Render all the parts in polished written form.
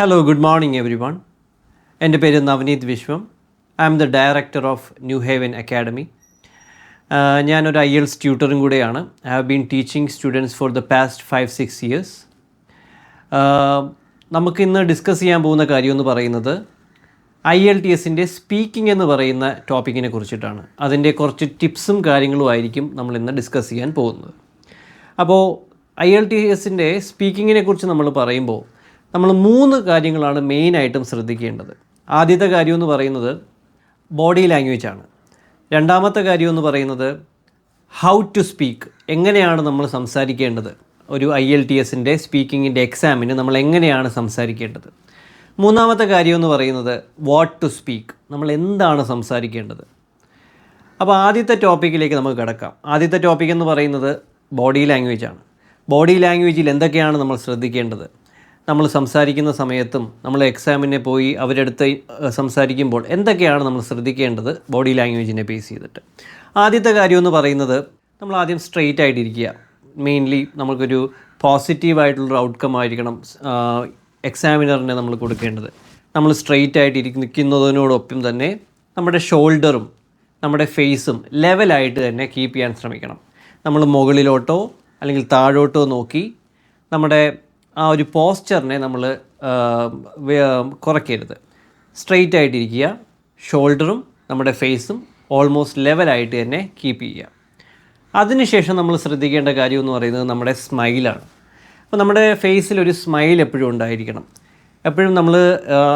Hello, good morning everyone. എൻ്റെ പേര് Navaneeth Vishwam. I am the director of New Haven Academy. ഞാനൊരു IELTS ട്യൂട്ടറും കൂടെയാണ്. I have been teaching students for the past 5-6 years. നമുക്കിന്ന് discuss ചെയ്യാൻ പോകുന്ന കാര്യമെന്ന് പറയുന്നത് IELTSൻ്റെ സ്പീക്കിംഗ് എന്ന് പറയുന്ന ടോപ്പിക്കിനെ കുറിച്ചിട്ടാണ്. അതിൻ്റെ കുറച്ച് ടിപ്സും കാര്യങ്ങളും ആയിരിക്കും നമ്മളിന്ന് ഡിസ്കസ് ചെയ്യാൻ പോകുന്നത്. അപ്പോൾ IELTSൻ്റെ സ്പീക്കിങ്ങിനെ കുറിച്ച് നമ്മൾ പറയുമ്പോൾ നമ്മൾ 3 കാര്യങ്ങളാണ് മെയിനായിട്ടും ശ്രദ്ധിക്കേണ്ടത്. ആദ്യത്തെ കാര്യം എന്ന് പറയുന്നത് ബോഡി ലാംഗ്വേജ് ആണ്. രണ്ടാമത്തെ കാര്യം എന്ന് പറയുന്നത് ഹൗ ടു സ്പീക്ക്, എങ്ങനെയാണ് നമ്മൾ സംസാരിക്കേണ്ടത്. ഒരു IELTSൻ്റെ സ്പീക്കിങ്ങിൻ്റെ എക്സാമിന് നമ്മൾ എങ്ങനെയാണ് സംസാരിക്കേണ്ടത്. മൂന്നാമത്തെ കാര്യം എന്ന് പറയുന്നത് വാട്ട് ടു സ്പീക്ക്, നമ്മൾ എന്താണ് സംസാരിക്കേണ്ടത്. അപ്പോൾ ആദ്യത്തെ ടോപ്പിക്കിലേക്ക് നമുക്ക് കിടക്കാം. ആദ്യത്തെ ടോപ്പിക് എന്ന് പറയുന്നത് ബോഡി ലാംഗ്വേജ് ആണ്. ബോഡി ലാംഗ്വേജിൽ എന്തൊക്കെയാണ് നമ്മൾ ശ്രദ്ധിക്കേണ്ടത്. നമ്മൾ സംസാരിക്കുന്ന സമയത്തും നമ്മൾ എക്സാമിനെ പോയി അവരെടുത്ത് സംസാരിക്കുമ്പോൾ എന്തൊക്കെയാണ് നമ്മൾ ശ്രദ്ധിക്കേണ്ടത് ബോഡി ലാംഗ്വേജിനെ ബേസ് ചെയ്തിട്ട്. ആദ്യത്തെ കാര്യം എന്ന് പറയുന്നത് നമ്മൾ ആദ്യം സ്ട്രെയിറ്റ് ആയിട്ടിരിക്കുക. മെയിൻലി നമുക്കൊരു പോസിറ്റീവായിട്ടുള്ളൊരു ഔട്ട്കം ആയിരിക്കണം എക്സാമിനറിനെ നമ്മൾ കൊടുക്കേണ്ടത്. നമ്മൾ സ്ട്രെയിറ്റ് ആയിട്ട് നിൽക്കുന്നതിനോടൊപ്പം തന്നെ നമ്മുടെ ഷോൾഡറും നമ്മുടെ ഫേസും ലെവലായിട്ട് തന്നെ കീപ്പ് ചെയ്യാൻ ശ്രമിക്കണം. നമ്മൾ മുകളിലോട്ടോ അല്ലെങ്കിൽ താഴോട്ടോ നോക്കി നമ്മുടെ ആ ഒരു പോസ്ചറിനെ നമ്മൾ കുറയ്ക്കരുത്. സ്ട്രെയിറ്റ് ആയിട്ടിരിക്കുക. ഷോൾഡറും നമ്മുടെ ഫേസും ഓൾമോസ്റ്റ് ലെവലായിട്ട് തന്നെ കീപ്പ് ചെയ്യുക. അതിനുശേഷം നമ്മൾ ശ്രദ്ധിക്കേണ്ട കാര്യം എന്ന് പറയുന്നത് നമ്മുടെ സ്മൈലാണ്. അപ്പോൾ നമ്മുടെ ഫേസിലൊരു സ്മൈൽ എപ്പോഴും ഉണ്ടായിരിക്കണം. എപ്പോഴും നമ്മൾ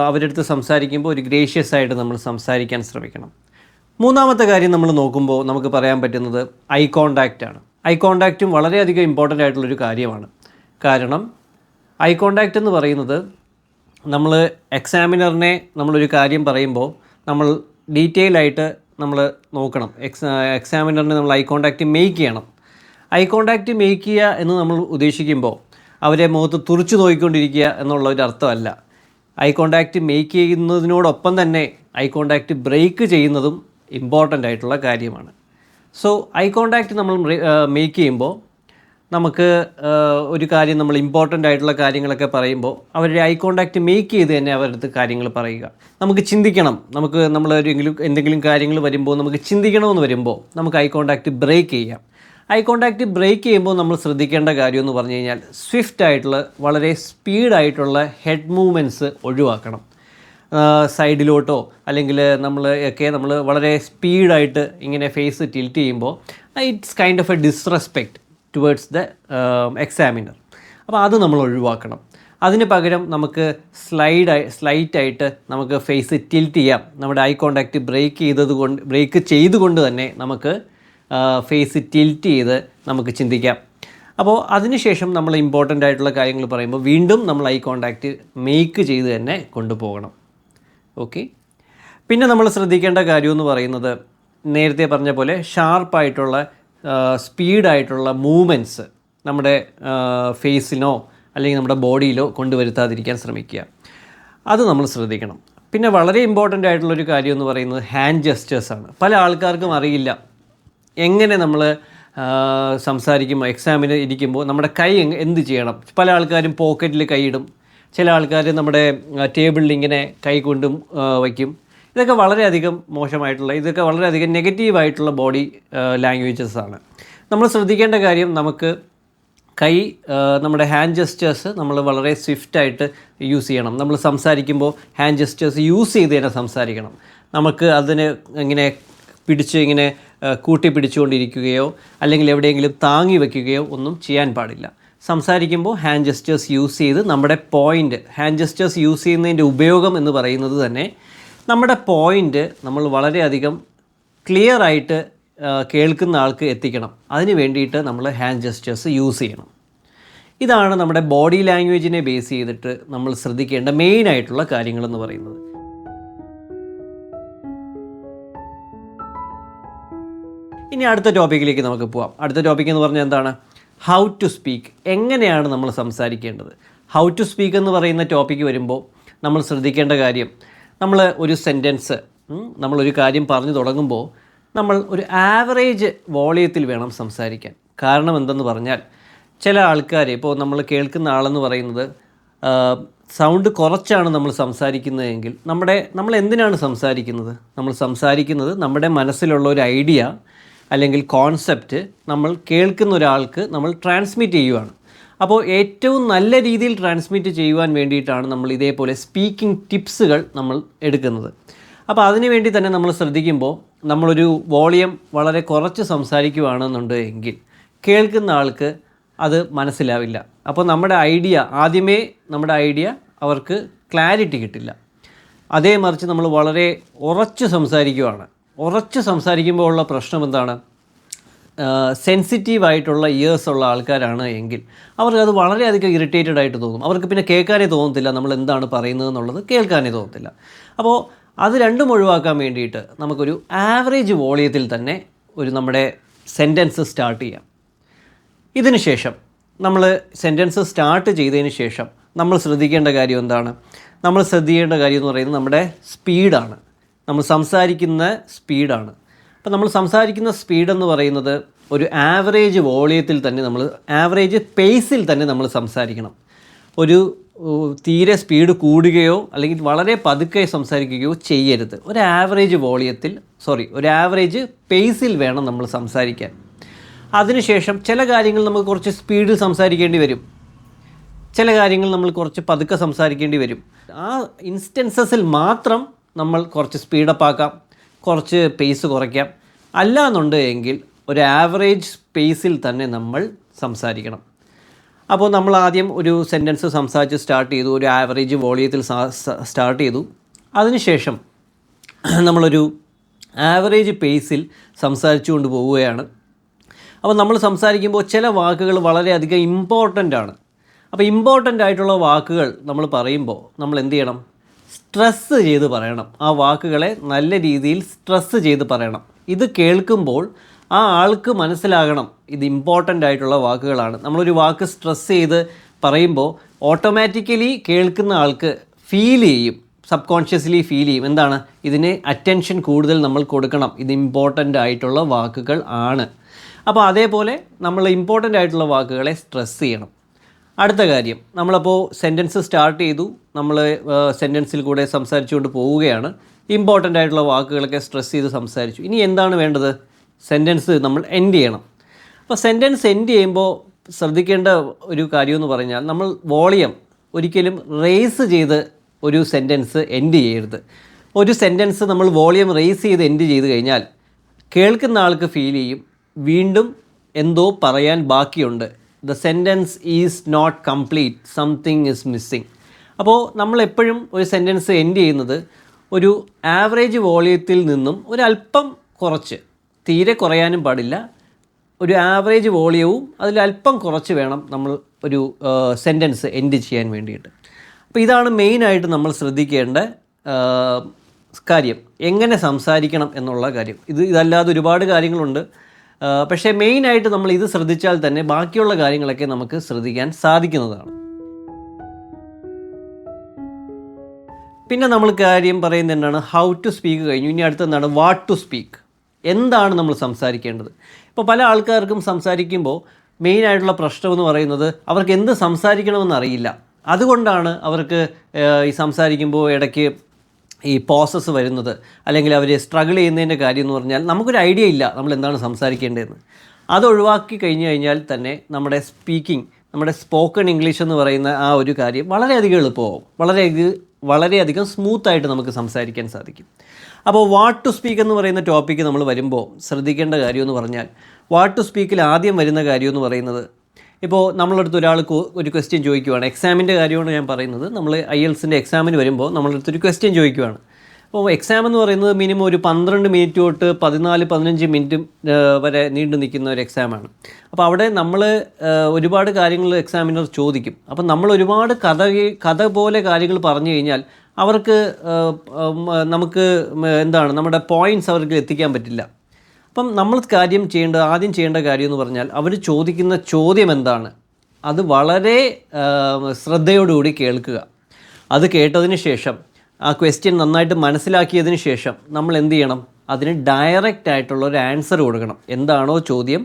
അവരുടെ അടുത്ത് സംസാരിക്കുമ്പോൾ ഒരു ഗ്രേഷ്യസ് ആയിട്ട് നമ്മൾ സംസാരിക്കാൻ ശ്രമിക്കണം. മൂന്നാമത്തെ കാര്യം നമ്മൾ നോക്കുമ്പോൾ നമുക്ക് പറയാൻ പറ്റുന്നത് ഐ കോണ്ടാക്റ്റ് ആണ്. ഐ കോണ്ടാക്റ്റും വളരെയധികം ഇമ്പോർട്ടൻ്റ് ആയിട്ടുള്ളൊരു കാര്യമാണ്. കാരണം ഐ കോണ്ടാക്റ്റ് എന്ന് പറയുന്നത് നമ്മൾ എക്സാമിനറിനെ നമ്മളൊരു കാര്യം പറയുമ്പോൾ നമ്മൾ ഡീറ്റെയിൽ ആയിട്ട് നമ്മൾ നോക്കണം. എക്സാമിനറിനെ നമ്മൾ ഐ കോണ്ടാക്റ്റ് മേക്ക് ചെയ്യണം. ഐ കോണ്ടാക്റ്റ് മേക്ക് ചെയ്യുക എന്ന് നമ്മൾ ഉദ്ദേശിക്കുമ്പോൾ അവരെ മുഖത്ത് തുറിച്ചു നോക്കിക്കൊണ്ടിരിക്കുക എന്നുള്ള ഒരു അർത്ഥമല്ല. ഐ കോണ്ടാക്റ്റ് മേക്ക് ചെയ്യുന്നതിനോടൊപ്പം തന്നെ ഐ കോണ്ടാക്റ്റ് ബ്രേക്ക് ചെയ്യുന്നതും ഇമ്പോർട്ടൻ്റ് ആയിട്ടുള്ള കാര്യമാണ്. സോ ഐ കോണ്ടാക്റ്റ് നമ്മൾ മേക്ക് ചെയ്യുമ്പോൾ നമുക്ക് ഒരു കാര്യം നമ്മൾ ഇമ്പോർട്ടൻ്റ് ആയിട്ടുള്ള കാര്യങ്ങളൊക്കെ പറയുമ്പോൾ അവരുടെ ഐ കോണ്ടാക്റ്റ് മേക്ക് ചെയ്ത് തന്നെ അവരുടെ അടുത്ത് കാര്യങ്ങൾ പറയുക. നമുക്ക് ചിന്തിക്കണം. നമുക്ക് എന്തെങ്കിലും കാര്യങ്ങൾ വരുമ്പോൾ നമുക്ക് ചിന്തിക്കണമെന്ന് വരുമ്പോൾ നമുക്ക് ഐ കോണ്ടാക്റ്റ് ബ്രേക്ക് ചെയ്യാം. ഐ കോണ്ടാക്റ്റ് ബ്രേക്ക് ചെയ്യുമ്പോൾ നമ്മൾ ശ്രദ്ധിക്കേണ്ട കാര്യം എന്ന് പറഞ്ഞു കഴിഞ്ഞാൽ സ്വിഫ്റ്റ് ആയിട്ടുള്ള വളരെ സ്പീഡായിട്ടുള്ള ഹെഡ് മൂവ്മെൻറ്റ്സ് ഒഴിവാക്കണം. സൈഡിലോട്ടോ അല്ലെങ്കിൽ നമ്മൾ വളരെ സ്പീഡായിട്ട് ഇങ്ങനെ ഫേസ് ടിൽറ്റ് ചെയ്യുമ്പോൾ it's kind of A disrespect towards the examiner. അപ്പോൾ അത് നമ്മൾ ഒഴിവാക്കണം. അതിന് പകരം നമുക്ക് സ്ലൈറ്റായിട്ട് നമുക്ക് ഫേസ് ടിൽറ്റ് ചെയ്യാം. നമ്മുടെ ഐ കോണ്ടാക്റ്റ് ബ്രേക്ക് ചെയ്തുകൊണ്ട് തന്നെ നമുക്ക് ഫേസ് ടിൽറ്റ് ചെയ്ത് നമുക്ക് ചിന്തിക്കാം. അപ്പോൾ അതിനുശേഷം നമ്മൾ ഇമ്പോർട്ടൻ്റ് ആയിട്ടുള്ള കാര്യങ്ങൾ പറയുമ്പോൾ വീണ്ടും നമ്മൾ ഐ കോണ്ടാക്റ്റ് മേക്ക് ചെയ്ത് തന്നെ കൊണ്ടുപോകണം. ഓക്കെ. പിന്നെ നമ്മൾ ശ്രദ്ധിക്കേണ്ട കാര്യമെന്ന് പറയുന്നത് നേരത്തെ പറഞ്ഞ പോലെ ഷാർപ്പായിട്ടുള്ള സ്പീഡായിട്ടുള്ള മൂവ്മെൻറ്റ്സ് നമ്മുടെ ഫേസിനോ അല്ലെങ്കിൽ നമ്മുടെ ബോഡിയിലോ കൊണ്ടുവരുത്താതിരിക്കാൻ ശ്രമിക്കുക. അത് നമ്മൾ ശ്രദ്ധിക്കണം. പിന്നെ വളരെ ഇമ്പോർട്ടൻ്റ് ആയിട്ടുള്ളൊരു കാര്യം എന്ന് പറയുന്നത് ഹാൻഡ് ജെസ്റ്റേഴ്സാണ്. പല ആൾക്കാർക്കും അറിയില്ല എങ്ങനെ നമ്മൾ സംസാരിക്കുമ്പോൾ എക്സാമിന് ഇരിക്കുമ്പോൾ നമ്മുടെ കൈ എന്ത് ചെയ്യണം. പല ആൾക്കാരും പോക്കറ്റിൽ കൈയിടും. ചില ആൾക്കാർ നമ്മുടെ ടേബിളിൽ ഇങ്ങനെ കൈ കൊണ്ടും വയ്ക്കും. ഇതൊക്കെ വളരെയധികം ഇതൊക്കെ വളരെയധികം നെഗറ്റീവായിട്ടുള്ള ബോഡി ലാംഗ്വേജസ് ആണ്. നമ്മൾ ശ്രദ്ധിക്കേണ്ട കാര്യം നമുക്ക് നമ്മുടെ ഹാൻഡ് ജെസ്റ്റേഴ്സ് നമ്മൾ വളരെ സ്വിഫ്റ്റായിട്ട് യൂസ് ചെയ്യണം. നമ്മൾ സംസാരിക്കുമ്പോൾ ഹാൻഡ് ജെസ്റ്റേഴ്സ് യൂസ് ചെയ്ത് തന്നെ സംസാരിക്കണം. നമുക്ക് അതിന് ഇങ്ങനെ ഇങ്ങനെ കൂട്ടിപ്പിടിച്ചുകൊണ്ടിരിക്കുകയോ അല്ലെങ്കിൽ എവിടെയെങ്കിലും താങ്ങി വയ്ക്കുകയോ ഒന്നും ചെയ്യാൻ പാടില്ല. സംസാരിക്കുമ്പോൾ ഹാൻഡ് ജെസ്റ്റേഴ്സ് യൂസ് ചെയ്ത് നമ്മുടെ ഹാൻഡ് ജെസ്റ്റേഴ്സ് യൂസ് ചെയ്യുന്നതിൻ്റെ ഉപയോഗം എന്ന് പറയുന്നത് തന്നെ നമ്മുടെ പോയിൻ്റ് നമ്മൾ വളരെയധികം ക്ലിയർ ആയിട്ട് കേൾക്കുന്ന ആൾക്ക് എത്തിക്കണം. അതിന് വേണ്ടിയിട്ട് നമ്മൾ ഹാൻഡ് ജെസ്റ്റേഴ്സ് യൂസ് ചെയ്യണം. ഇതാണ് നമ്മുടെ ബോഡി ലാംഗ്വേജിനെ ബേസ് ചെയ്തിട്ട് നമ്മൾ ശ്രദ്ധിക്കേണ്ട മെയിനായിട്ടുള്ള കാര്യങ്ങളെന്ന് പറയുന്നത്. ഇനി അടുത്ത ടോപ്പിക്കിലേക്ക് നമുക്ക് പോവാം. അടുത്ത ടോപ്പിക് എന്ന് പറഞ്ഞാൽ എന്താണ്? ഹൗ ടു സ്പീക്ക്, എങ്ങനെയാണ് നമ്മൾ സംസാരിക്കേണ്ടത്. ഹൗ ടു സ്പീക്ക് എന്ന് പറയുന്ന ടോപ്പിക്ക് വരുമ്പോൾ നമ്മൾ ശ്രദ്ധിക്കേണ്ട കാര്യം, നമ്മൾ ഒരു സെൻറ്റൻസ് നമ്മളൊരു കാര്യം പറഞ്ഞു തുടങ്ങുമ്പോൾ നമ്മൾ ഒരു ആവറേജ് വോളിയത്തിൽ വേണം സംസാരിക്കാൻ. കാരണം എന്തെന്ന് പറഞ്ഞാൽ ചില ആൾക്കാർ ഇപ്പോൾ നമ്മൾ കേൾക്കുന്ന ആളെന്ന് പറയുന്നത് സൗണ്ട് കുറച്ചാണ് നമ്മൾ സംസാരിക്കുന്നതെങ്കിൽ നമ്മൾ എന്തിനാണ് സംസാരിക്കുന്നത്? നമ്മൾ സംസാരിക്കുന്നത് നമ്മുടെ മനസ്സിലുള്ള ഒരു ഐഡിയ അല്ലെങ്കിൽ കോൺസെപ്റ്റ് നമ്മൾ കേൾക്കുന്ന ഒരാൾക്ക് നമ്മൾ ട്രാൻസ്മിറ്റ് ചെയ്യുവാണ്. അപ്പോൾ ഏറ്റവും നല്ല രീതിയിൽ ട്രാൻസ്മിറ്റ് ചെയ്യുവാൻ വേണ്ടിയിട്ടാണ് നമ്മൾ ഇതേപോലെ സ്പീക്കിംഗ് ടിപ്സുകൾ നമ്മൾ എടുക്കുന്നത്. അപ്പോൾ അതിനു വേണ്ടി തന്നെ നമ്മൾ ശ്രദ്ധിക്കുമ്പോൾ നമ്മളൊരു വോളിയം വളരെ കുറച്ച് സംസാരിക്കുകയാണെന്നുണ്ട് എങ്കിൽ കേൾക്കുന്ന ആൾക്ക് അത് മനസ്സിലാവില്ല. അപ്പോൾ നമ്മുടെ ഐഡിയ അവർക്ക് ക്ലാരിറ്റി കിട്ടില്ല. അതേ മറിച്ച് നമ്മൾ വളരെ ഉറച്ച് സംസാരിക്കുമ്പോൾ ഉള്ള പ്രശ്നം എന്താണ്? സെൻസിറ്റീവായിട്ടുള്ള ഇയേഴ്സ് ഉള്ള ആൾക്കാരാണ് എങ്കിൽ അവർക്കത് വളരെയധികം ഇറിറ്റേറ്റഡ് ആയിട്ട് തോന്നും. അവർക്ക് പിന്നെ കേൾക്കാനേ തോന്നത്തില്ല, നമ്മൾ എന്താണ് പറയുന്നത് എന്നുള്ളത് കേൾക്കാനേ തോന്നത്തില്ല. അപ്പോൾ അത് രണ്ടും ഒഴിവാക്കാൻ വേണ്ടിയിട്ട് നമുക്കൊരു ആവറേജ് വോളിയത്തിൽ തന്നെ നമ്മുടെ സെൻറ്റൻസ് സ്റ്റാർട്ട് ചെയ്യാം. ഇതിന് ശേഷം നമ്മൾ സെൻറ്റൻസ് സ്റ്റാർട്ട് ചെയ്തതിന് ശേഷം നമ്മൾ ശ്രദ്ധിക്കേണ്ട കാര്യം എന്താണ്? നമ്മൾ ശ്രദ്ധിക്കേണ്ട കാര്യം എന്ന് പറയുന്നത് നമ്മുടെ സ്പീഡാണ്. നമ്മൾ സംസാരിക്കുന്ന സ്പീഡാണ്. അപ്പോൾ നമ്മൾ സംസാരിക്കുന്ന സ്പീഡെന്ന് പറയുന്നത് ഒരു ആവറേജ് വോളിയത്തിൽ തന്നെ ആവറേജ് പേസിൽ തന്നെ നമ്മൾ സംസാരിക്കണം. ഒരു തീരെ സ്പീഡ് കൂടുകയോ അല്ലെങ്കിൽ വളരെ പതുക്കെ സംസാരിക്കുകയോ ചെയ്യരുത്. ഒരു ആവറേജ് പേസിൽ വേണം നമ്മൾ സംസാരിക്കാൻ. അതിനുശേഷം ചില കാര്യങ്ങൾ നമുക്ക് കുറച്ച് സ്പീഡിൽ സംസാരിക്കേണ്ടി വരും, ചില കാര്യങ്ങൾ നമ്മൾ കുറച്ച് പതുക്കെ സംസാരിക്കേണ്ടി വരും. ആ ഇൻസ്റ്റൻസസിൽ മാത്രം നമ്മൾ കുറച്ച് സ്പീഡപ്പ് ആക്കാം, കുറച്ച് പേസ് കുറയ്ക്കാം. അല്ല എന്നുണ്ടെങ്കിൽ ഒരു ആവറേജ് പേസിൽ തന്നെ നമ്മൾ സംസാരിക്കണം. അപ്പോൾ നമ്മൾ ആദ്യം ഒരു സെൻറ്റൻസ് സംസാരിച്ച് സ്റ്റാർട്ട് ചെയ്തു, ഒരു ആവറേജ് വോളിയത്തിൽ സ്റ്റാർട്ട് ചെയ്തു. അതിനുശേഷം നമ്മളൊരു ആവറേജ് പേസിൽ സംസാരിച്ചു കൊണ്ട് പോവുകയാണ്. അപ്പോൾ നമ്മൾ സംസാരിക്കുമ്പോൾ ചില വാക്കുകൾ വളരെയധികം ഇമ്പോർട്ടൻ്റ് ആണ്. അപ്പോൾ ഇമ്പോർട്ടൻ്റ് ആയിട്ടുള്ള വാക്കുകൾ നമ്മൾ പറയുമ്പോൾ നമ്മൾ എന്ത് ചെയ്യണം? സ്ട്രെസ്സ് ചെയ്ത് പറയണം. ആ വാക്കുകളെ നല്ല രീതിയിൽ സ്ട്രെസ്സ് ചെയ്ത് പറയണം. ഇത് കേൾക്കുമ്പോൾ ആ ആൾക്ക് മനസ്സിലാകണം ഇത് ഇമ്പോർട്ടൻ്റ് ആയിട്ടുള്ള വാക്കുകളാണ്. നമ്മളൊരു വാക്ക് സ്ട്രെസ്സ് ചെയ്ത് പറയുമ്പോൾ ഓട്ടോമാറ്റിക്കലി കേൾക്കുന്ന ആൾക്ക് സബ് കോൺഷ്യസ്ലി ഫീൽ ചെയ്യും. എന്താണ്? ഇതിന് അറ്റൻഷൻ കൂടുതൽ നമ്മൾ കൊടുക്കണം, ഇത് ഇമ്പോർട്ടൻ്റ് ആയിട്ടുള്ള വാക്കുകൾ ആണ്. അപ്പോൾ അതേപോലെ നമ്മൾ ഇമ്പോർട്ടൻ്റ് ആയിട്ടുള്ള വാക്കുകളെ സ്ട്രെസ്സ് ചെയ്യണം. അടുത്ത കാര്യം, നമ്മളപ്പോൾ സെൻറ്റൻസ് സ്റ്റാർട്ട് ചെയ്തു, നമ്മൾ സെൻറ്റൻസിൽ കൂടെ സംസാരിച്ചുകൊണ്ട് പോവുകയാണ്. ഇമ്പോർട്ടൻ്റ് ആയിട്ടുള്ള വാക്കുകളൊക്കെ സ്ട്രെസ് ചെയ്ത് സംസാരിച്ചു. ഇനി എന്താണ് വേണ്ടത്? സെൻറ്റൻസ് നമ്മൾ എൻഡ് ചെയ്യണം. അപ്പോൾ സെൻറ്റൻസ് എൻഡ് ചെയ്യുമ്പോൾ ശ്രദ്ധിക്കേണ്ട ഒരു കാര്യമെന്ന് പറഞ്ഞാൽ നമ്മൾ വോളിയം ഒരിക്കലും റേസ് ചെയ്ത് ഒരു സെൻറ്റൻസ് എൻഡ് ചെയ്യരുത്. ഒരു സെൻറ്റൻസ് നമ്മൾ വോളിയം റേസ് ചെയ്ത് എൻഡ് ചെയ്ത് കഴിഞ്ഞാൽ കേൾക്കുന്ന ആൾക്ക് ഫീൽ ചെയ്യും വീണ്ടും എന്തോ പറയാൻ ബാക്കിയുണ്ട്. The sentence is not complete, something is missing. അപ്പോൾ നമ്മളെപ്പോഴും ഒരു സെൻറ്റൻസ് എൻഡ് ചെയ്യുന്നത് ഒരു ആവറേജ് വോളിയത്തിൽ നിന്നും ഒരല്പം കുറച്ച്, തീരെ കുറയാനും പാടില്ല, ഒരു ആവറേജ് വോളിയവും അതിലല്പം കുറച്ച് വേണം നമ്മൾ ഒരു സെൻറ്റൻസ് എൻഡ് ചെയ്യാൻ വേണ്ടിയിട്ട്. അപ്പോൾ ഇതാണ് മെയിനായിട്ട് നമ്മൾ ശ്രദ്ധിക്കേണ്ട കാര്യം, എങ്ങനെ സംസാരിക്കണം എന്നുള്ള കാര്യം. ഇതല്ലാതെ ഒരുപാട് കാര്യങ്ങളുണ്ട്, പക്ഷേ മെയിനായിട്ട് നമ്മൾ ഇത് ശ്രദ്ധിച്ചാൽ തന്നെ ബാക്കിയുള്ള കാര്യങ്ങളൊക്കെ നമുക്ക് ശ്രദ്ധിക്കാൻ സാധിക്കുന്നതാണ്. പിന്നെ നമ്മൾ കാര്യം പറയുന്നത് എന്താണ്? ഹൗ ടു സ്പീക്ക് കഴിഞ്ഞു. ഇനി അടുത്തെന്താണ്? What to speak. എന്താണ് നമ്മൾ സംസാരിക്കേണ്ടത്? ഇപ്പോൾ പല ആൾക്കാർക്കും സംസാരിക്കുമ്പോൾ മെയിനായിട്ടുള്ള പ്രശ്നമെന്ന് പറയുന്നത് അവർക്ക് എന്ത് സംസാരിക്കണമെന്ന് അറിയില്ല. അതുകൊണ്ടാണ് അവർക്ക് ഈ സംസാരിക്കുമ്പോൾ ഇടയ്ക്ക് ഈ പോസസ് വരുന്നത്, അല്ലെങ്കിൽ അവർ സ്ട്രഗിൾ ചെയ്യുന്നതിൻ്റെ കാര്യം എന്ന് പറഞ്ഞാൽ നമുക്കൊരു ഐഡിയ ഇല്ല നമ്മൾ എന്താണ് സംസാരിക്കേണ്ടതെന്ന്. അത് ഒഴിവാക്കി കഴിഞ്ഞ് കഴിഞ്ഞാൽ തന്നെ നമ്മുടെ സ്പോക്കൺ ഇംഗ്ലീഷ് എന്ന് പറയുന്ന ആ ഒരു കാര്യം വളരെയധികം എളുപ്പമാവും, വളരെയധികം സ്മൂത്തായിട്ട് നമുക്ക് സംസാരിക്കാൻ സാധിക്കും. അപ്പോൾ വാട്ട് ടു സ്പീക്ക് എന്ന് പറയുന്ന ടോപ്പിക്ക് നമ്മൾ വരുമ്പോൾ ശ്രദ്ധിക്കേണ്ട കാര്യമെന്ന് പറഞ്ഞാൽ, വാട്ട് ടു സ്പീക്കിൽ ആദ്യം വരുന്ന കാര്യമെന്ന് പറയുന്നത്, ഇപ്പോൾ നമ്മളടുത്ത് ഒരാൾ ഒരു ക്വസ്റ്റ്യൻ ചോദിക്കുവാണ്, എക്സാമിൻ്റെ കാര്യമാണ് ഞാൻ പറയുന്നത്. നമ്മൾ IELTSൻ്റെ എക്സാമിന് വരുമ്പോൾ നമ്മളടുത്തൊരു ക്വസ്റ്റ്യൻ ചോദിക്കുവാണ്. അപ്പോൾ എക്സാം എന്ന് പറയുന്നത് മിനിമം ഒരു 12 മിനിറ്റ് തൊട്ട് 14-15 മിനിറ്റ് വരെ നീണ്ടു നിൽക്കുന്ന ഒരു എക്സാമാണ്. അപ്പോൾ അവിടെ നമ്മൾ ഒരുപാട് കാര്യങ്ങൾ എക്സാമിനർ ചോദിക്കും. അപ്പം നമ്മൾ ഒരുപാട് കഥ പോലെ കാര്യങ്ങൾ പറഞ്ഞു കഴിഞ്ഞാൽ അവർക്ക് നമ്മുടെ പോയിൻറ്റ്സ് അവർക്ക് എത്തിക്കാൻ പറ്റില്ല. അപ്പം നമ്മൾ ആദ്യം ചെയ്യേണ്ട കാര്യം എന്ന് പറഞ്ഞാൽ അവർ ചോദിക്കുന്ന ചോദ്യം എന്താണ് അത് വളരെ ശ്രദ്ധയോടുകൂടി കേൾക്കുക. അത് കേട്ടതിന് ശേഷം ആ ക്വസ്റ്റ്യൻ നന്നായിട്ട് മനസ്സിലാക്കിയതിന് ശേഷം നമ്മൾ എന്ത് ചെയ്യണം? അതിന് ഡയറക്റ്റ് ആയിട്ടുള്ള ഒരു ആൻസർ കൊടുക്കണം. എന്താണോ ചോദ്യം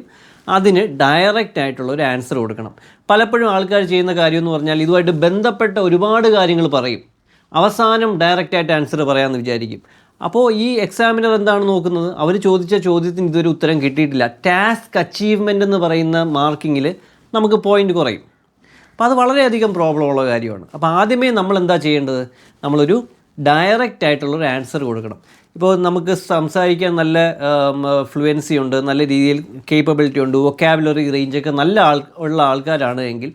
അതിന് ഡയറക്റ്റ് ആയിട്ടുള്ള ഒരു ആൻസർ കൊടുക്കണം. പലപ്പോഴും ആൾക്കാർ ചെയ്യുന്ന കാര്യം എന്ന് പറഞ്ഞാൽ ഇതുമായിട്ട് ബന്ധപ്പെട്ട ഒരുപാട് കാര്യങ്ങൾ പറയും, അവസാനം ഡയറക്റ്റായിട്ട് ആൻസർ പറയാമെന്ന് വിചാരിക്കും. അപ്പോൾ ഈ എക്സാമിനർ എന്താണ് നോക്കുന്നത്? അവർ ചോദിച്ച ചോദ്യത്തിന് ഇതൊരു ഉത്തരം കിട്ടിയിട്ടില്ല, ടാസ്ക് അച്ചീവ്മെൻ്റ് എന്ന് പറയുന്ന മാർക്കിങ്ങിൽ നമുക്ക് പോയിൻ്റ് കുറയും. അപ്പോൾ അത് വളരെയധികം പ്രോബ്ലം ഉള്ള കാര്യമാണ്. അപ്പോൾ ആദ്യമേ നമ്മൾ എന്താ ചെയ്യേണ്ടത്? നമ്മളൊരു ഡയറക്റ്റ് ആയിട്ടുള്ളൊരു ആൻസർ കൊടുക്കണം. ഇപ്പോൾ നമുക്ക് സംസാരിക്കാൻ നല്ല ഫ്ലുവൻസി ഉണ്ട്, നല്ല രീതിയിൽ കേപ്പബിലിറ്റി ഉണ്ട്, വൊക്കാബുലറി റേഞ്ചൊക്കെ നല്ല ഉള്ള ആൾക്കാരാണ് എങ്കിൽ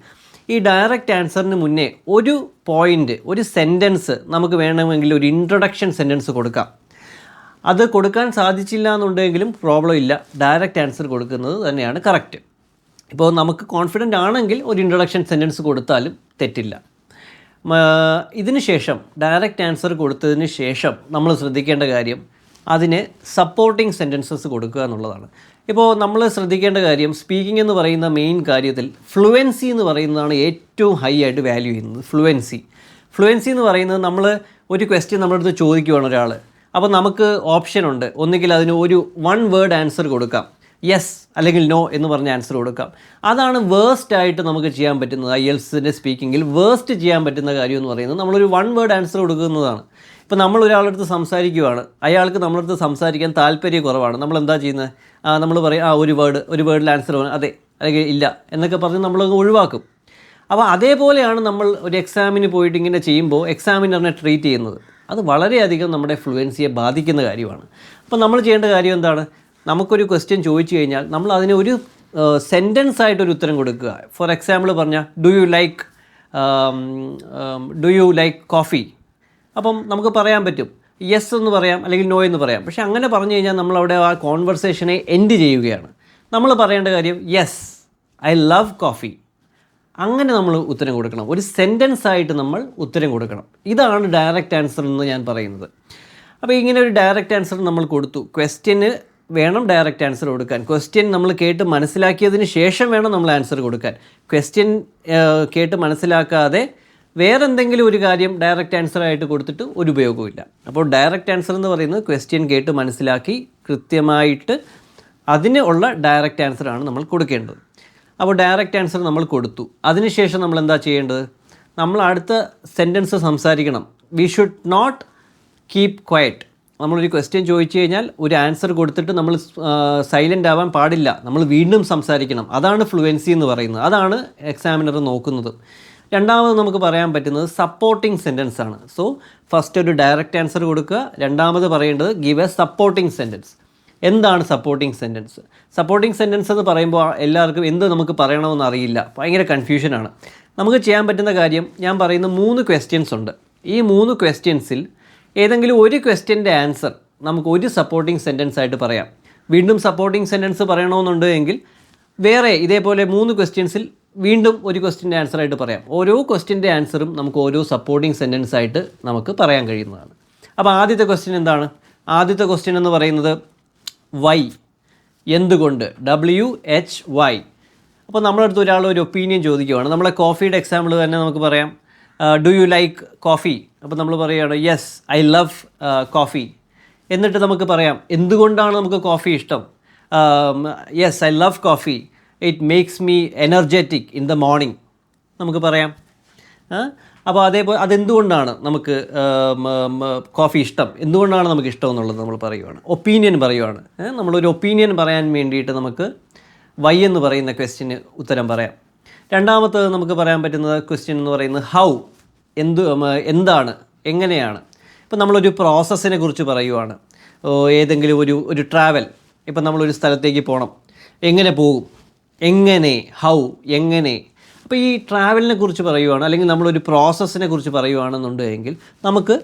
ഈ ഡയറക്റ്റ് ആൻസറിന് മുന്നേ ഒരു പോയിൻ്റ്, ഒരു സെൻറ്റൻസ് നമുക്ക് വേണമെങ്കിൽ ഒരു ഇൻട്രൊഡക്ഷൻ സെൻറ്റൻസ് കൊടുക്കാം. അത് കൊടുക്കാൻ സാധിച്ചില്ല എന്നുണ്ടെങ്കിലും പ്രോബ്ലം ഇല്ല, ഡയറക്റ്റ് ആൻസർ കൊടുക്കുന്നത് തന്നെയാണ് കറക്റ്റ്. ഇപ്പോൾ നമുക്ക് കോൺഫിഡൻ്റ് ആണെങ്കിൽ ഒരു ഇൻട്രൊഡക്ഷൻ സെൻറ്റൻസ് കൊടുത്താലും തെറ്റില്ല. ഇതിന് ശേഷം ഡയറക്റ്റ് ആൻസർ കൊടുത്തതിന് ശേഷം നമ്മൾ ശ്രദ്ധിക്കേണ്ട കാര്യം അതിന് സപ്പോർട്ടിംഗ് സെൻറ്റൻസസ് കൊടുക്കുക എന്നുള്ളതാണ്. ഇപ്പോൾ നമ്മൾ ശ്രദ്ധിക്കേണ്ട കാര്യം, സ്പീക്കിംഗ് എന്ന് പറയുന്ന മെയിൻ കാര്യത്തിൽ ഫ്ലുവൻസി എന്ന് പറയുന്നതാണ് ഏറ്റവും ഹൈ ആയിട്ട് വാല്യൂ ചെയ്യുന്നത്. ഫ്ലുവൻസി എന്ന് പറയുന്നത്, നമ്മൾ ഒരു ക്വസ്റ്റ്യൻ നമ്മുടെ അടുത്ത് ചോദിക്കുകയാണ് ഒരാൾ, അപ്പോൾ നമുക്ക് ഓപ്ഷൻ ഉണ്ട്. ഒന്നുകിൽ അതിന് ഒരു 1 വേർഡ് ആൻസർ കൊടുക്കാം, യെസ് അല്ലെങ്കിൽ നോ എന്ന് പറഞ്ഞ ആൻസർ കൊടുക്കാം. അതാണ് വേഴ്സ്റ്റ് ആയിട്ട് നമുക്ക് ചെയ്യാൻ പറ്റുന്നത്. IELTSൻ്റെ സ്പീക്കിങ്ങിൽ വേഴ്സ്റ്റ് ചെയ്യാൻ പറ്റുന്ന കാര്യം എന്ന് പറയുന്നത് നമ്മളൊരു 1 വേർഡ് ആൻസർ കൊടുക്കുന്നതാണ്. ഇപ്പോൾ നമ്മൾ ഒരാളടുത്ത് സംസാരിക്കുകയാണ്, അയാൾക്ക് നമ്മളടുത്ത് സംസാരിക്കാൻ താല്പര്യം കുറവാണ്, നമ്മൾ എന്താ ചെയ്യുന്നത്? നമ്മൾ പറയും ഒരു വേർഡിൽ ആൻസർ അതെ അല്ലെങ്കിൽ ഇല്ല എന്നൊക്കെ പറഞ്ഞ് നമ്മളങ്ങ് ഒഴിവാക്കും. അപ്പോൾ അതേപോലെയാണ് നമ്മൾ ഒരു എക്സാമിന് പോയിട്ട് ഇങ്ങനെ ചെയ്യുമ്പോൾ എക്സാമിനറിനെ ട്രീറ്റ് ചെയ്യുന്നത്. അത് വളരെയധികം നമ്മുടെ ഫ്ലുവൻസിയെ ബാധിക്കുന്ന കാര്യമാണ്. അപ്പോൾ നമ്മൾ ചെയ്യേണ്ട കാര്യം എന്താണ്? നമുക്കൊരു ക്വസ്റ്റ്യൻ ചോദിച്ചു കഴിഞ്ഞാൽ നമ്മൾ അതിന് ഒരു സെൻറ്റൻസ് ആയിട്ടൊരു ഉത്തരം കൊടുക്കുക. ഫോർ എക്സാമ്പിൾ പറഞ്ഞാൽ ഡു യു ലൈക്ക് കോഫി? അപ്പം നമുക്ക് പറയാൻ പറ്റും യെസ് എന്ന് പറയാം അല്ലെങ്കിൽ നോ എന്ന് പറയാം. പക്ഷേ അങ്ങനെ പറഞ്ഞു കഴിഞ്ഞാൽ നമ്മളവിടെ ആ കോൺവെർസേഷനെ എൻഡ് ചെയ്യുകയാണ്. നമ്മൾ പറയേണ്ട കാര്യം യെസ് ഐ ലവ് കോഫി. അങ്ങനെ നമ്മൾ ഉത്തരം കൊടുക്കണം, ഒരു സെൻറ്റൻസ് ആയിട്ട് നമ്മൾ ഉത്തരം കൊടുക്കണം. ഇതാണ് ഡയറക്റ്റ് ആൻസർ എന്ന് ഞാൻ പറയുന്നത്. അപ്പോൾ ഇങ്ങനെ ഒരു ഡയറക്റ്റ് ആൻസർ നമ്മൾ കൊടുത്തു. ക്വസ്റ്റ്യന് വേണം ഡയറക്റ്റ് ആൻസർ കൊടുക്കാൻ. ക്വസ്റ്റ്യൻ നമ്മൾ കേട്ട് മനസ്സിലാക്കിയതിന് ശേഷം വേണം നമ്മൾ ആൻസർ കൊടുക്കാൻ. ക്വസ്റ്റ്യൻ കേട്ട് മനസ്സിലാക്കാതെ വേറെ എന്തെങ്കിലും ഒരു കാര്യം ഡയറക്റ്റ് ആൻസറായിട്ട് കൊടുത്തിട്ട് ഒരു ഉപയോഗമില്ല. അപ്പോൾ ഡയറക്റ്റ് ആൻസർ എന്ന് പറയുന്നത് ക്വസ്റ്റ്യൻ കേട്ട് മനസ്സിലാക്കി കൃത്യമായിട്ട് അതിന് ഉള്ള ഡയറക്റ്റ് ആൻസറാണ് നമ്മൾ കൊടുക്കേണ്ടത്. അപ്പോൾ ഡയറക്റ്റ് ആൻസർ നമ്മൾ കൊടുത്തു. അതിനുശേഷം നമ്മൾ എന്താ ചെയ്യേണ്ടത്? നമ്മൾ അടുത്ത സെൻറ്റൻസ് സംസാരിക്കണം. We should not keep quiet. നമ്മളൊരു ക്വസ്റ്റ്യൻ ചോദിച്ചു കഴിഞ്ഞാൽ ഒരു ആൻസർ കൊടുത്തിട്ട് നമ്മൾ സൈലൻ്റ് ആവാൻ പാടില്ല, നമ്മൾ വീണ്ടും സംസാരിക്കണം. അതാണ് ഫ്ലുവൻസി എന്ന് പറയുന്നത്, അതാണ് എക്സാമിനർ നോക്കുന്നത്. രണ്ടാമത് നമുക്ക് പറയാൻ പറ്റുന്നത് സപ്പോർട്ടിംഗ് സെൻറ്റൻസ് ആണ്. സോ ഫസ്റ്റ് ഒരു ഡയറക്റ്റ് ആൻസർ കൊടുക്കുക, രണ്ടാമത് പറയേണ്ടത് ഗിവ് എ സപ്പോർട്ടിംഗ് സെൻറ്റൻസ്. എന്താണ് സപ്പോർട്ടിംഗ് സെൻറ്റൻസ്? സപ്പോർട്ടിംഗ് സെൻറ്റൻസ് എന്ന് പറയുമ്പോൾ എല്ലാവർക്കും എന്ത് നമുക്ക് പറയണമെന്ന് അറിയില്ല, ഭയങ്കര കൺഫ്യൂഷനാണ്. നമുക്ക് ചെയ്യാൻ പറ്റുന്ന കാര്യം, ഞാൻ പറയുന്ന 3 ക്വസ്റ്റ്യൻസ് ഉണ്ട്. ഈ 3 ക്വസ്റ്റ്യൻസിൽ ഏതെങ്കിലും ഒരു ക്വസ്റ്റ്യൻ്റെ ആൻസർ നമുക്ക് ഒരു സപ്പോർട്ടിംഗ് സെൻറ്റൻസ് ആയിട്ട് പറയാം. വീണ്ടും സപ്പോർട്ടിംഗ് സെൻറ്റൻസ് പറയണമെന്നുണ്ട് എങ്കിൽ വേറെ ഇതേപോലെ 3 ക്വസ്റ്റ്യൻസിൽ വീണ്ടും ഒരു ക്വസ്റ്റ്യൻ്റെ ആൻസറായിട്ട് പറയാം. ഓരോ ക്വസ്റ്റ്യൻ്റെ ആൻസറും നമുക്ക് ഓരോ സപ്പോർട്ടിംഗ് സെൻറ്റൻസ് ആയിട്ട് നമുക്ക് പറയാൻ കഴിയുന്നതാണ്. അപ്പോൾ ആദ്യത്തെ ക്വസ്റ്റ്യൻ എന്താണ്? ആദ്യത്തെ ക്വസ്റ്റ്യൻ എന്ന് പറയുന്നത് വൈ, എന്തുകൊണ്ട്, WHY. അപ്പോൾ നമ്മുടെ അടുത്ത് ഒരാൾ ഒരു ഒപ്പീനിയൻ ചോദിക്കുകയാണ്. നമ്മളെ കോഫിയുടെ എക്സാമ്പിൾ തന്നെ നമുക്ക് പറയാം. Do you like coffee? അപ്പോൾ നമ്മൾ പറയുകയാണ് യെസ് ഐ ലവ് കോഫി. എന്നിട്ട് നമുക്ക് പറയാം എന്തുകൊണ്ടാണ് നമുക്ക് കോഫി ഇഷ്ടം. Yes I love coffee, it makes me energetic in the morning നമുക്ക് പറയാം. അപ്പോൾ അതേപോലെ അതെന്തുകൊണ്ടാണ് നമുക്ക് കോഫി ഇഷ്ടം, എന്തുകൊണ്ടാണ് നമുക്ക് ഇഷ്ടം എന്നുള്ളത് നമ്മൾ പറയുവാണ്, ഒപ്പീനിയൻ പറയുവാണ്. നമ്മളൊരു ഒപ്പീനിയൻ പറയാൻ വേണ്ടിയിട്ട് നമുക്ക് വൈ എന്ന് പറയുന്ന ക്വസ്റ്റ്യന് ഉത്തരം പറയാം. രണ്ടാമത്തത് നമുക്ക് പറയാൻ പറ്റുന്ന ക്വസ്റ്റ്യൻ എന്ന് പറയുന്നത് ഹൗ, എന്താണ്, എങ്ങനെയാണ്. ഇപ്പം നമ്മളൊരു പ്രോസസ്സിനെ കുറിച്ച് പറയുവാണ്. ഏതെങ്കിലും ഒരു ട്രാവൽ, ഇപ്പം നമ്മളൊരു സ്ഥലത്തേക്ക് പോകണം, എങ്ങനെ പോകും, എങ്ങനെ, ഹൗ, എങ്ങനെ. അപ്പോൾ ഈ ട്രാവലിനെ കുറിച്ച് പറയുവാണ് അല്ലെങ്കിൽ നമ്മളൊരു പ്രോസസ്സിനെ കുറിച്ച് പറയുവാണെന്നുണ്ടെങ്കിൽ നമുക്ക്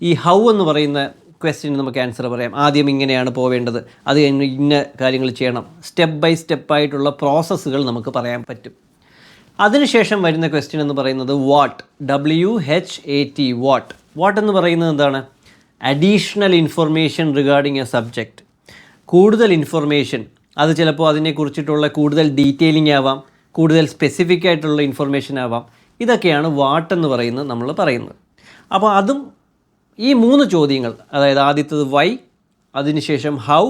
ഈ ഹൗ എന്ന് പറയുന്ന ക്വസ്റ്റ്യന് നമുക്ക് ആൻസർ പറയാം. ആദ്യം ഇങ്ങനെയാണ് പോവേണ്ടത്, അത് കഴിഞ്ഞ് ഇന്ന കാര്യങ്ങൾ ചെയ്യണം, സ്റ്റെപ്പ് ബൈ സ്റ്റെപ്പായിട്ടുള്ള പ്രോസസ്സുകൾ നമുക്ക് പറയാൻ പറ്റും. അതിനുശേഷം വരുന്ന ക്വസ്റ്റ്യൻ എന്ന് പറയുന്നത് വാട്ട്, WHAT, വാട്ട് എന്ന് പറയുന്നത് എന്താണ്? Additional information regarding A subject. കൂടുതൽ ഇൻഫർമേഷൻ, അത് ചിലപ്പോൾ അതിനെക്കുറിച്ചിട്ടുള്ള കൂടുതൽ ഡീറ്റെയിലിംഗ് ആവാം, കൂടുതൽ സ്പെസിഫിക് ആയിട്ടുള്ള ഇൻഫർമേഷൻ ആവാം. ഇതൊക്കെയാണ് വാട്ട് എന്ന് പറയുന്നത് നമ്മൾ പറയുന്നത്. അപ്പോൾ അതും ഈ 3 ചോദ്യങ്ങൾ, അതായത് ആദ്യത്തത് വൈ, അതിനുശേഷം ഹൗ,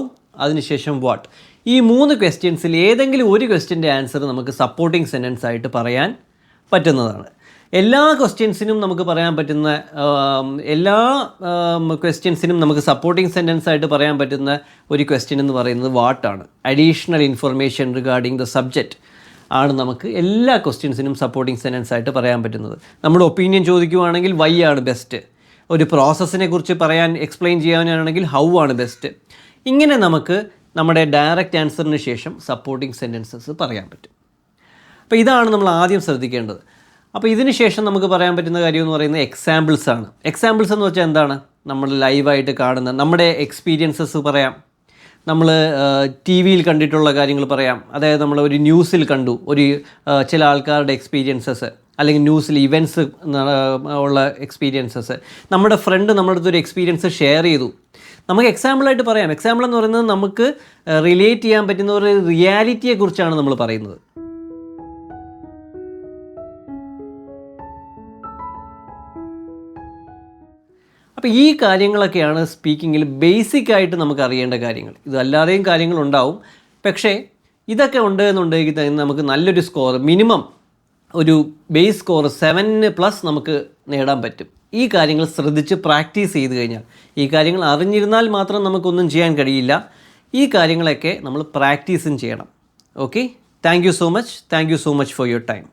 അതിനുശേഷം വാട്ട്, ഈ 3 ക്വസ്റ്റ്യൻസിൽ ഏതെങ്കിലും ഒരു ക്വസ്റ്റ്യൻ്റെ ആൻസർ നമുക്ക് സപ്പോർട്ടിംഗ് സെൻറ്റൻസ് ആയിട്ട് പറയാൻ പറ്റുന്നതാണ്. എല്ലാ ക്വസ്റ്റ്യൻസിനും നമുക്ക് പറയാൻ പറ്റുന്ന എല്ലാ ക്വസ്റ്റ്യൻസിനും നമുക്ക് സപ്പോർട്ടിംഗ് സെൻറ്റൻസ് ആയിട്ട് പറയാൻ പറ്റുന്ന ഒരു ക്വസ്റ്റ്യൻ എന്ന് പറയുന്നത് വാട്ടാണ്. Additional information regarding the subject ആണ് നമുക്ക് എല്ലാ ക്വസ്റ്റ്യൻസിനും സപ്പോർട്ടിംഗ് സെൻറ്റൻസ് ആയിട്ട് പറയാൻ പറ്റുന്നത്. നമ്മുടെ ഒപ്പീനിയൻ ചോദിക്കുവാണെങ്കിൽ വൈ ആണ് ബെസ്റ്റ്. ഒരു പ്രോസസ്സിനെ കുറിച്ച് പറയാൻ എക്സ്പ്ലെയിൻ ചെയ്യാനാണെങ്കിൽ ഹൗ ആണ് ബെസ്റ്റ്. ഇങ്ങനെ നമുക്ക് നമ്മുടെ ഡയറക്റ്റ് ആൻസറിന് ശേഷം സപ്പോർട്ടിംഗ് സെൻറ്റൻസസ് പറയാൻ പറ്റും. അപ്പോൾ ഇതാണ് നമ്മൾ ആദ്യം ശ്രദ്ധിക്കേണ്ടത്. അപ്പോൾ ഇതിന് ശേഷം നമുക്ക് പറയാൻ പറ്റുന്ന കാര്യം എന്ന് പറയുന്നത് എക്സാമ്പിൾസ് ആണ്. എക്സാമ്പിൾസ് എന്ന് വെച്ചാൽ എന്താണ്? നമ്മൾ ലൈവായിട്ട് കാണുന്ന നമ്മുടെ എക്സ്പീരിയൻസസ് പറയാം, നമ്മൾ ടി വിയിൽ കണ്ടിട്ടുള്ള കാര്യങ്ങൾ പറയാം. അതായത് നമ്മൾ ഒരു ന്യൂസിൽ കണ്ടു ഒരു ചില ആൾക്കാരുടെ എക്സ്പീരിയൻസസ്, അല്ലെങ്കിൽ ന്യൂസിൽ ഇവൻറ്റ്സ് ഉള്ള എക്സ്പീരിയൻസസ്. നമ്മുടെ ഫ്രണ്ട് നമ്മുടെ അടുത്തൊരു എക്സ്പീരിയൻസ് ഷെയർ ചെയ്തു, നമുക്ക് എക്സാമ്പിളായിട്ട് പറയാം. എക്സാമ്പിൾ എന്ന് പറയുന്നത് നമുക്ക് റിലേറ്റ് ചെയ്യാൻ പറ്റുന്ന ഒരു റിയാലിറ്റിയെക്കുറിച്ചാണ് നമ്മൾ പറയുന്നത്. അപ്പോൾ ഈ കാര്യങ്ങളൊക്കെയാണ് സ്പീക്കിങ്ങിൽ ബേസിക്കായിട്ട് നമുക്ക് അറിയേണ്ട കാര്യങ്ങൾ. ഇതല്ലാതെയും കാര്യങ്ങളുണ്ടാവും, പക്ഷേ ഇതൊക്കെ ഉണ്ട് എന്നുണ്ടെങ്കിൽ തന്നെ നമുക്ക് നല്ലൊരു സ്കോർ, മിനിമം ഒരു ബേസ് സ്കോർ 7+ നമുക്ക് നേടാൻ പറ്റും. ഈ കാര്യങ്ങൾ ശ്രദ്ധിച്ച് പ്രാക്ടീസ് ചെയ്ത് കഴിഞ്ഞാൽ, ഈ കാര്യങ്ങൾ അറിഞ്ഞിരുന്നാൽ മാത്രം നമുക്കൊന്നും ചെയ്യാൻ കഴിയില്ല. ഈ കാര്യങ്ങളൊക്കെ നമ്മൾ പ്രാക്ടീസും ചെയ്യണം. Okay, thank you so much for your time.